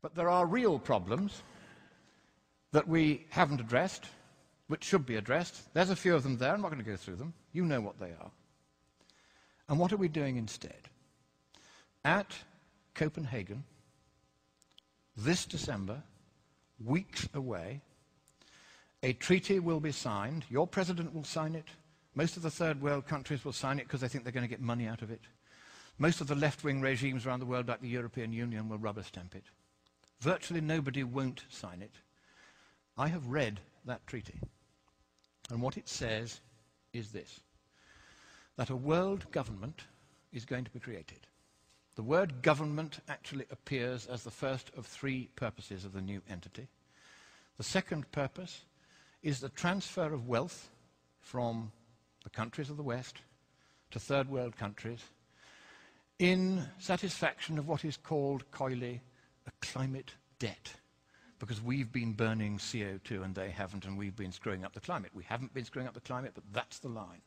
But there are real problems that we haven't addressed, which should be addressed. There's a few of them there. I'm not going to go through them. You know what they are. And what are we doing instead? At Copenhagen, this December, weeks away, a treaty will be signed. Your president will sign it. Most of the third world countries will sign it because they think they're going to get money out of it. Most of the left-wing regimes around the world, like the European Union, will rubber stamp it. Virtually nobody won't sign it. I have read that treaty, and what it says is this, that a world government is going to be created. The word government actually appears as the first of three purposes of the new entity. The second purpose is the transfer of wealth from the countries of the West to third world countries in satisfaction of what is called coyly a climate debt, because we've been burning CO2 and they haven't, and we've been screwing up the climate. We haven't been screwing up the climate, but that's the line.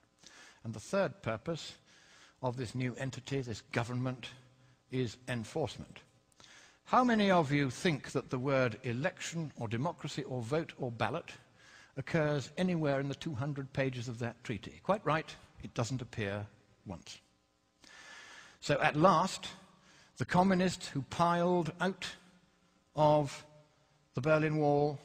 And the third purpose of this new entity, this government, is enforcement. How many of you think that the word election or democracy or vote or ballot occurs anywhere in the 200 pages of that treaty? Quite right, it doesn't appear once. So at last, the communists who piled out of the Berlin Wall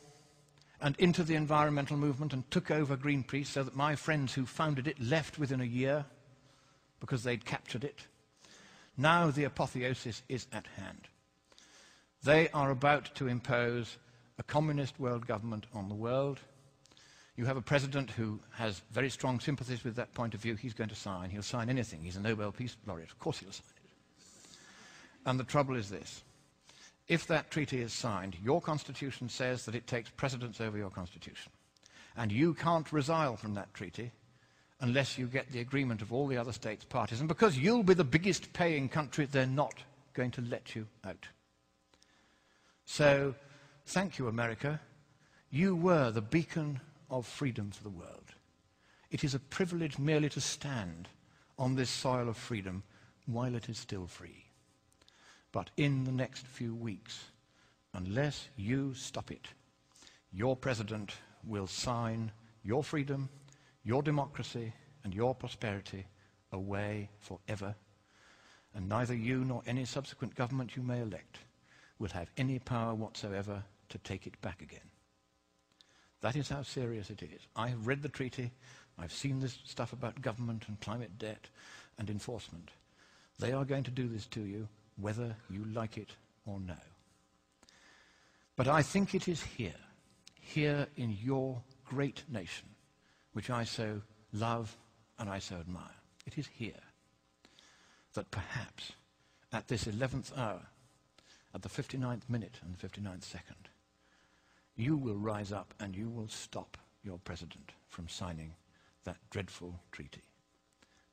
and into the environmental movement and took over Greenpeace, so that my friends who founded it left within a year because they'd captured it. Now the apotheosis is at hand. They are about to impose a communist world government on the world. You have a president who has very strong sympathies with that point of view. He's going to sign. He'll sign anything. He's a Nobel Peace Laureate. Of course he'll sign it. And the trouble is this. If that treaty is signed, your constitution says that it takes precedence over your constitution. And you can't resile from that treaty unless you get the agreement of all the other states parties. And because you'll be the biggest paying country, they're not going to let you out. So, thank you, America. You were the beacon of freedom for the world. It is a privilege merely to stand on this soil of freedom while it is still free. But in the next few weeks, unless you stop it, your president will sign your freedom, your democracy, and your prosperity away forever. And neither you nor any subsequent government you may elect will have any power whatsoever to take it back again. That is how serious it is. I have read the treaty. I've seen this stuff about government and climate debt and enforcement. They are going to do this to you, whether you like it or no. But I think it is here in your great nation, which I so love and I so admire. It is here that perhaps at this 11th hour, at the 59th minute and the 59th second, you will rise up and you will stop your president from signing that dreadful treaty,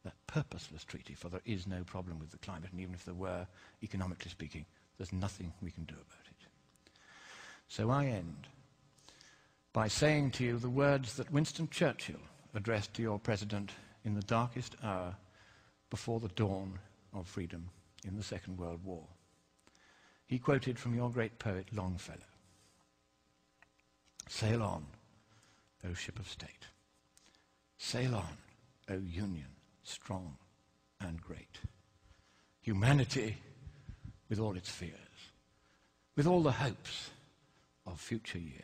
that purposeless treaty, for there is no problem with the climate, and even if there were, economically speaking, there's nothing we can do about it. So I end by saying to you the words that Winston Churchill addressed to your president in the darkest hour before the dawn of freedom in the Second World War. He quoted from your great poet Longfellow. Sail on, O ship of state. Sail on, O Union, strong and great. Humanity, with all its fears, with all the hopes of future years,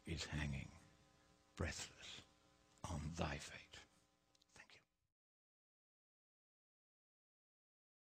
is hanging breathless on thy fate.